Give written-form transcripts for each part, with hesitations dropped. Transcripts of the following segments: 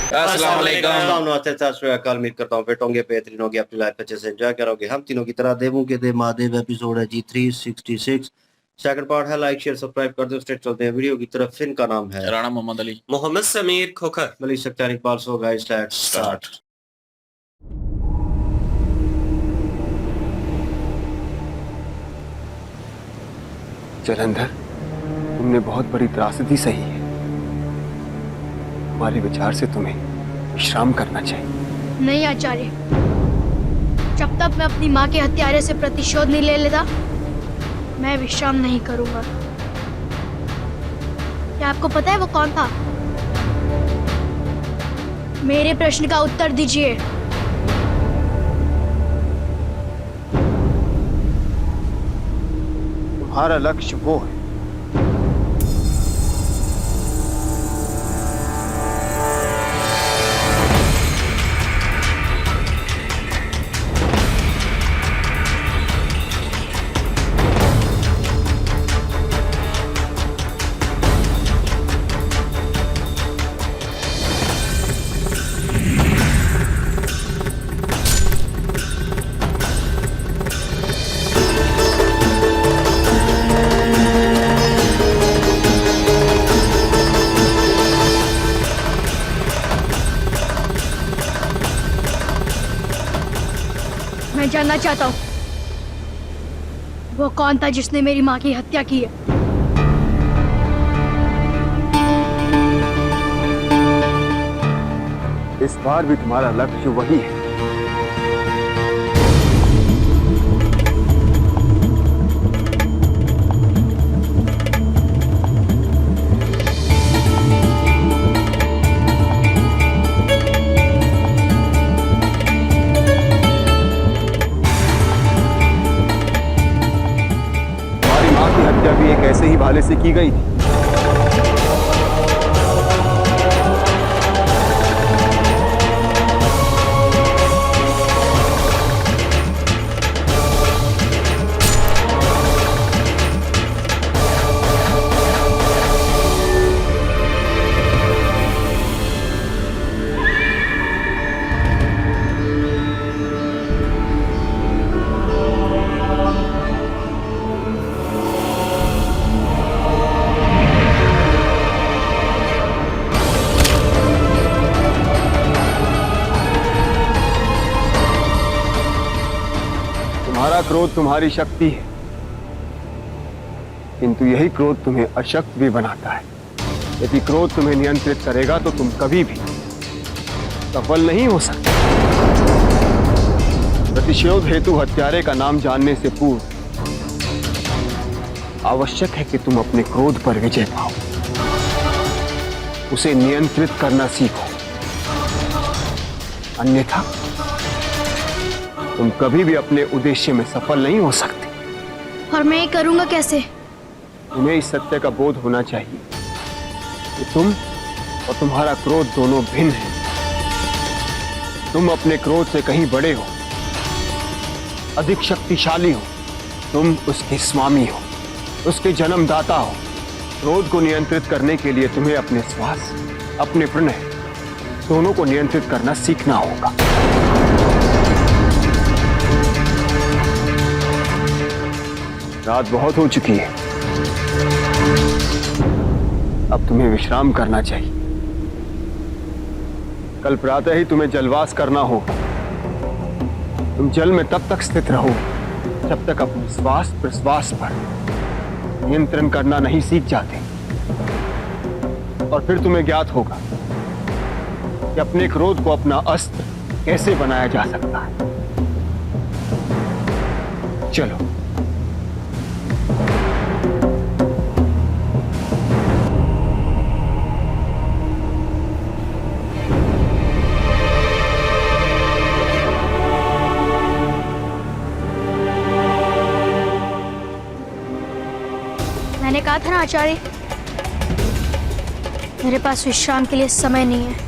अस्सलाम वालेकुम। नमस्ते, सत श्री अकाल। उम्मीद करता हूँ फिट होंगे, बेहतरीन होंगे, अपनी लाइफ अच्छे से एंजॉय करोगे। हम तीनों की तरह देवों के देव महादेव एपिसोड है जी 366। सेकंड पार्ट है। लाइक शेयर सब्सक्राइब कर दो। स्ट्रेट चलते हैं वीडियो की तरफ। फिल्म का नाम है Rana Mohammad Ali. Mohammad Samir Khokhar. Malik Sakhtar Iqbal. So guys let's start. Jalandhar, तुमने बहुत बड़ी त्रासदी सही है। हमारे विचार से तुम्हें विश्राम करना चाहिए। नहीं आचार्य, जब तक मैं अपनी माँ के हत्यारे से प्रतिशोध नहीं ले लेता, मैं विश्राम नहीं करूंगा। क्या आपको पता है वो कौन था? मेरे प्रश्न का उत्तर दीजिए। तुम्हारा लक्ष्य वो है। मैं जानना चाहता हूँ वो कौन था जिसने मेरी माँ की हत्या की है। इस बार भी तुम्हारा लक्ष्य वही है। तुम्हारी मां की हत्या भी एक ऐसे ही भाले से की गई थी। तुम्हारा क्रोध तुम्हारी शक्ति है, किंतु यही क्रोध तुम्हें अशक्त भी बनाता है। यदि क्रोध तुम्हें नियंत्रित करेगा तो तुम कभी भी सफल नहीं हो सकते। प्रतिशोध हेतु हत्यारे का नाम जानने से पूर्व आवश्यक है कि तुम अपने क्रोध पर विजय पाओ, उसे नियंत्रित करना सीखो। अन्यथा तुम कभी भी अपने उद्देश्य में सफल नहीं हो सकते। और मैं ये करूंगा कैसे? तुम्हें इस सत्य का बोध होना चाहिए कि तुम और तुम्हारा क्रोध दोनों भिन्न हैं। तुम अपने क्रोध से कहीं बड़े हो, अधिक शक्तिशाली हो। तुम उसके स्वामी हो, उसके जन्मदाता हो। क्रोध को नियंत्रित करने के लिए तुम्हें अपने श्वास, अपने प्रणय दोनों को नियंत्रित करना सीखना होगा। रात बहुत हो चुकी है, अब तुम्हें विश्राम करना चाहिए। कल प्रातः ही तुम्हें जलवास करना होगा। तुम जल में तब तक स्थित रहो जब तक अपने श्वास प्रश्वास पर नियंत्रण करना नहीं सीख जाते, और फिर तुम्हें ज्ञात होगा कि अपने क्रोध को अपना अस्त्र कैसे बनाया जा सकता है। चलो। मैंने कहा था ना आचार्य, मेरे पास विश्राम के लिए समय नहीं है।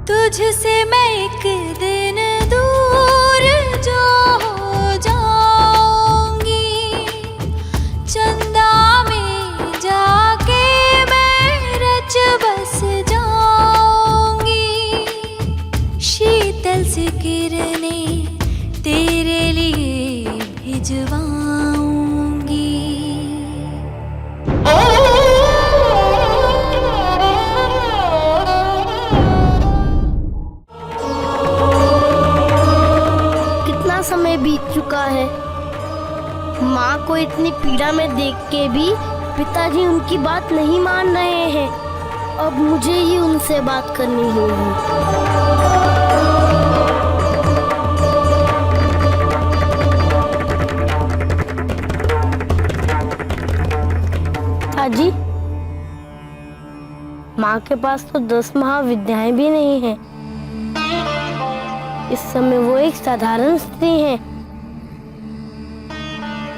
तुझसे मैं एक दिन दूर जो हो जाऊंगी, चंदा में जाके मैं रच बस जाऊंगी, शीतल सी किरणें तेरे लिए भिजवाऊंगी। कितना समय बीत चुका है। माँ को इतनी पीड़ा में देख के भी पिताजी उनकी बात नहीं मान रहे हैं। अब मुझे ही उनसे बात करनी होगी। पिताजी, माँ के पास तो 10 महाविद्याएं भी नहीं हैं। इस समय वो एक साधारण स्त्री हैं।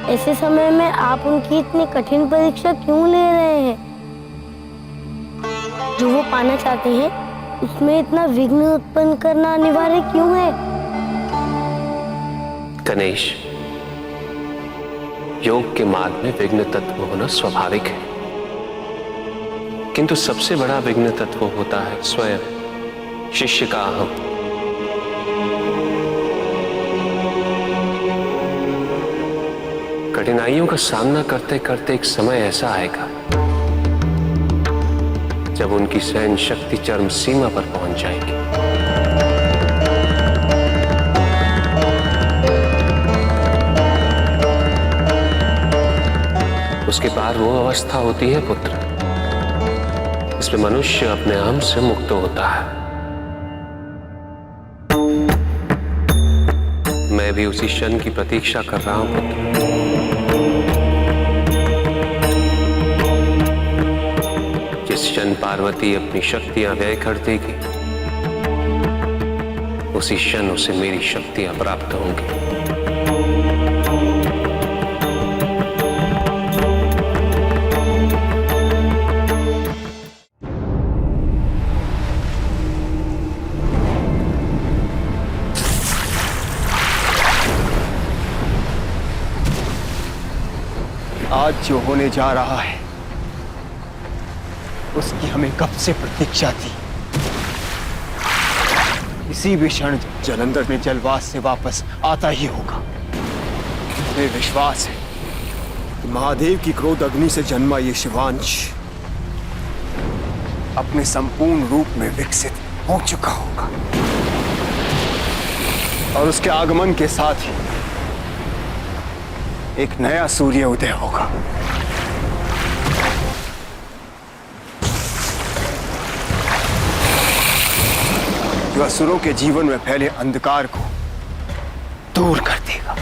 ऐसे समय में आप उनकी इतनी कठिन परीक्षा क्यों ले रहे हैं? जो वो पाना चाहते हैं उसमें इतना विघ्न उत्पन्न करना अनिवार्य क्यों है? गणेश, योग के मार्ग में विघ्न तत्व होना स्वाभाविक है, किंतु सबसे बड़ा विघ्न तत्व होता है स्वयं शिष्य का अहम। कठिनाइयों का सामना करते करते एक समय ऐसा आएगा जब उनकी सहन शक्ति चरम सीमा पर पहुंच जाएगी। उसके बाद वो अवस्था होती है पुत्र, इसमें मनुष्य अपने अहम से मुक्त होता है। मैं भी उसी क्षण की प्रतीक्षा कर रहा हूं पुत्र। जिस क्षण पार्वती अपनी शक्तियां व्यय कर देगी, उसी क्षण उसे मेरी शक्तियां प्राप्त होंगी। आज जो होने जा रहा है उसकी हमें कब से प्रतीक्षा थी। इसी भी क्षण जलंधर में जलवास से वापस आता ही होगा। मुझे विश्वास है कि महादेव की क्रोध अग्नि से जन्मा ये शिवांश अपने संपूर्ण रूप में विकसित हो चुका होगा और उसके आगमन के साथ ही एक नया सूर्य उदय होगा। जो असुरों के जीवन में फैले अंधकार को दूर कर देगा।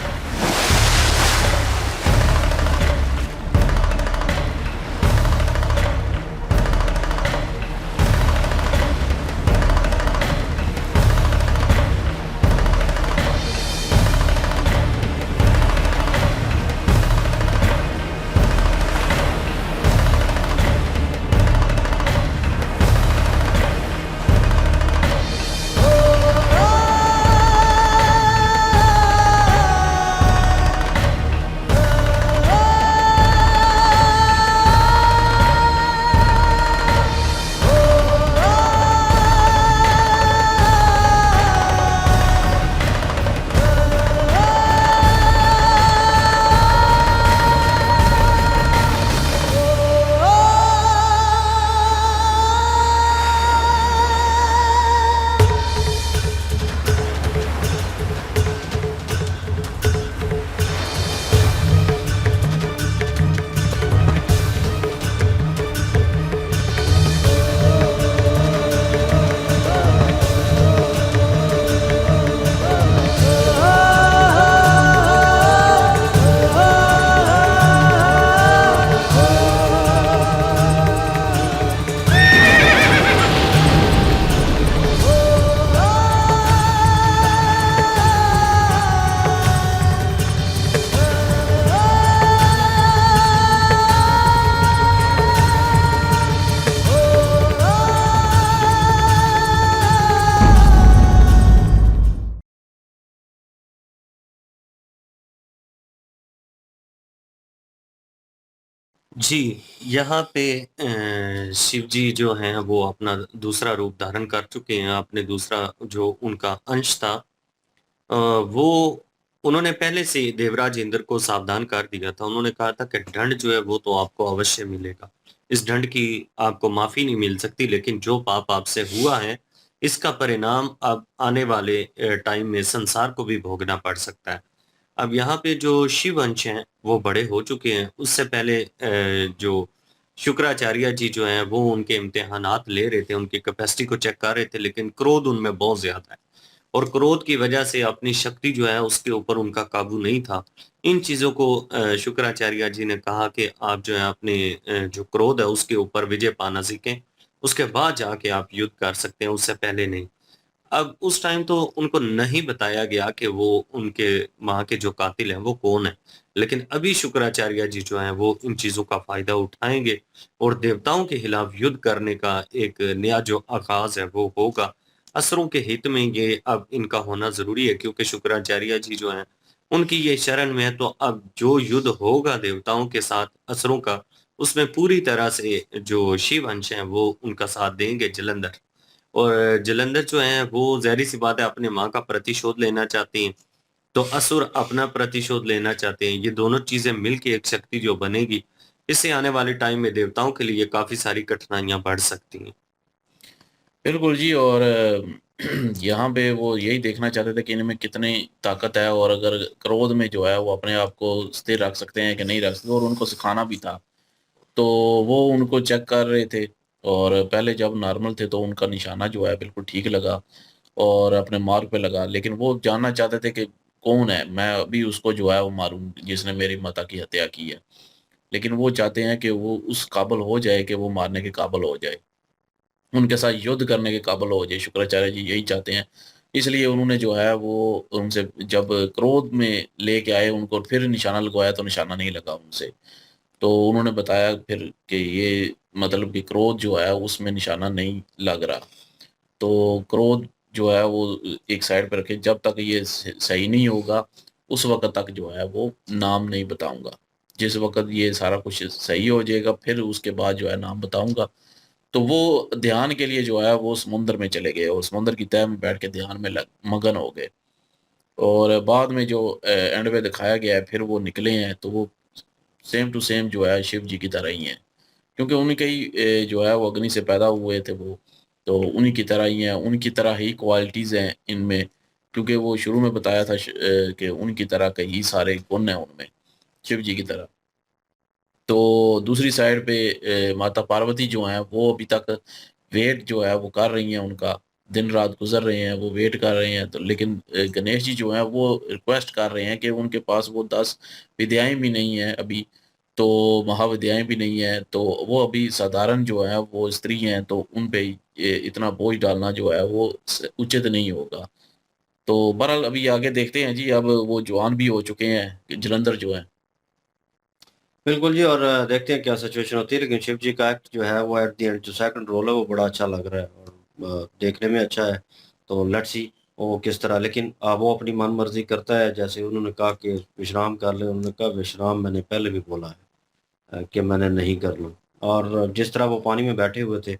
जी, यहाँ पे शिव जी जो हैं वो अपना दूसरा रूप धारण कर चुके हैं, अपने दूसरा जो उनका अंश था वो उन्होंने पहले से ही देवराज इंद्र को सावधान कर दिया था। उन्होंने कहा था कि दंड जो है वो तो आपको अवश्य मिलेगा। इस दंड की आपको माफ़ी नहीं मिल सकती, लेकिन जो पाप आपसे हुआ है, इसका परिणाम अब आने वाले टाइम में संसार को भी भोगना पड़ सकता है। अब यहाँ पे जो शिव अंश हैं, वो बड़े हो चुके हैं। उससे पहले जो शुक्राचार्य जी जो हैं, वो उनके इम्तिहानात ले रहे थे, उनकी कैपेसिटी को चेक कर रहे थे, लेकिन क्रोध उनमें बहुत ज़्यादा है और क्रोध की वजह से अपनी शक्ति जो है, उसके ऊपर उनका काबू नहीं था। इन चीज़ों को शुक्राचार्य जी ने कहा कि आप जो है अपने जो क्रोध है, उसके ऊपर विजय पाना सीखें। उसके बाद जाके आप युद्ध कर सकते हैं, उससे पहले नहीं। अब उस टाइम तो उनको नहीं बताया गया कि वो उनके वहाँ के जो कातिल हैं वो कौन है। लेकिन अभी शुक्राचार्य जी जो हैं वो इन चीज़ों का फ़ायदा उठाएँगे और देवताओं के खिलाफ युद्ध करने का एक नया जो आगाज़ है वो होगा। असुरों के हित में ये अब इनका होना ज़रूरी है, क्योंकि शुक्राचार्य जी जो हैं उनकी ये शरण में है, तो अब जो युद्ध होगा देवताओं के साथ असुरों का, उसमें पूरी तरह से जो शिव अंश हैं वो उनका साथ देंगे जलंधर। और जालंधर जो हैं वो ज़ाहिर-सी बात है अपनी माँ का प्रतिशोध लेना चाहती हैं, तो असुर अपना प्रतिशोध लेना चाहते हैं। ये दोनों चीज़ें मिल के एक शक्ति जो बनेगी, इससे आने वाले टाइम में देवताओं के लिए काफ़ी सारी कठिनाइयाँ बढ़ सकती हैं। बिल्कुल जी। और यहाँ पे वो यही देखना चाहते थे कि इनमें कितनी ताकत है और अगर क्रोध में जो है वो अपने आप को स्थिर रख सकते हैं कि नहीं रख सकते, और उनको सिखाना भी था। तो वो उनको चेक कर रहे थे और पहले जब नॉर्मल थे तो उनका निशाना जो है बिल्कुल ठीक लगा और अपने मार्ग पे लगा। लेकिन वो जानना चाहते थे कि कौन है, मैं अभी उसको जो है वो मारूँ जिसने मेरी माता की हत्या की है। लेकिन वो चाहते हैं कि वो उस काबिल हो जाए कि वो मारने के काबिल हो जाए। उनके साथ युद्ध करने के काबिल हो जाए, शुक्राचार्य जी यही चाहते हैं। इसलिए उन्होंने जो है वो उनसे जब क्रोध में लेके आए उनको, फिर निशाना लगवाया तो निशाना नहीं लगा उनसे। तो उन्होंने बताया फिर कि ये मतलब कि क्रोध जो है उसमें निशाना नहीं लग रहा। तो क्रोध जो है वो एक साइड पे रखें, जब तक ये सही नहीं होगा उस वक़्त तक जो है वो नाम नहीं बताऊँगा। जिस वक़्त ये सारा कुछ सही हो जाएगा फिर उसके बाद जो है नाम बताऊँगा। तो वो ध्यान के लिए जो है वो समुद्र में चले गए और समुद्र की तह में बैठ के ध्यान में लग मगन हो गए। और बाद में जो एंड में दिखाया गया है फिर वो निकले हैं तो वो सेम टू सेम जो है शिव जी की तरह ही हैं। क्योंकि उन्हीं के ही जो है वो अग्नि से पैदा हुए थे वो, तो उन्हीं की तरह ही हैं, उनकी तरह ही क्वालिटीज़ हैं इनमें। क्योंकि वो शुरू में बताया था कि उनकी तरह के ही सारे गुण हैं उनमें, शिव जी की तरह। तो दूसरी साइड पे माता पार्वती जो हैं वो अभी तक वेट जो है वो कर रही हैं उनका, दिन-रात गुज़र रहे हैं, वो वेट कर रहे हैं। तो लेकिन गणेश जी जो हैं वो रिक्वेस्ट कर रहे हैं कि उनके पास वो 10 विद्याएँ भी नहीं हैं अभी, तो महाविद्याएँ भी नहीं हैं, तो वो अभी साधारण जो है वो स्त्री हैं, तो उन पे इतना बोझ डालना जो है वो उचित नहीं होगा। तो बहरहाल अभी आगे देखते हैं जी, अब वो जवान भी हो चुके हैं, जालंधर जो हैं। बिल्कुल जी, और देखते हैं क्या सिचुएशन होती है, लेकिन शिव जी का एक्ट जो है वो एट द एंड जो सेकंड रोल है वो बड़ा अच्छा लग रहा है और देखने में अच्छा है। तो लेट्स सी वो किस तरह, लेकिन वो अपनी मन-मर्ज़ी करता है। जैसे उन्होंने कहा कि विश्राम कर ले, उन्होंने कहा विश्राम मैंने पहले भी बोला है कि मैंने नहीं करना। और जिस तरह वो पानी में बैठे हुए थे,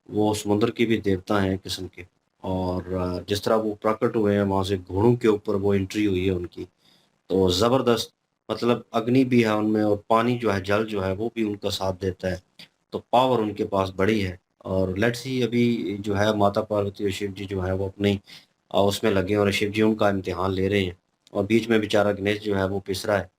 वो समुद्र के भी देवता हैं एक किस्म के, और जिस तरह वो प्रकट हुए हैं वहाँ से घोड़ों के ऊपर वो एंट्री हुई है उनकी, तो ज़बरदस्त, मतलब अग्नि भी है उनमें और पानी जो है, जल जो है वो भी उनका साथ देता है। तो पावर उनके पास बड़ी है और लेट्स सी अभी जो है माता पार्वती और शिव जी जो है वो अपनी उसमें लगे हैं और शिव जी उनका इम्तिहान ले रहे हैं और बीच में बेचारा गणेश जो है वो पिस रहा है।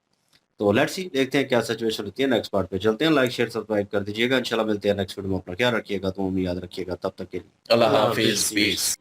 तो लेट्स सी देखते हैं क्या सिचुएशन होती है। नेक्स्ट पार्ट पे चलते हैं। लाइक, शेयर, सब्सक्राइब कर दीजिएगा। इंशाल्लाह मिलते हैं नेक्स्ट वीडियो में। अपना ख्याल रखिएगा, तो याद रखिएगा। तब तक के लिए अल्लाह अल्लाह हाफ़िज़, हाफ़िज़। पीस।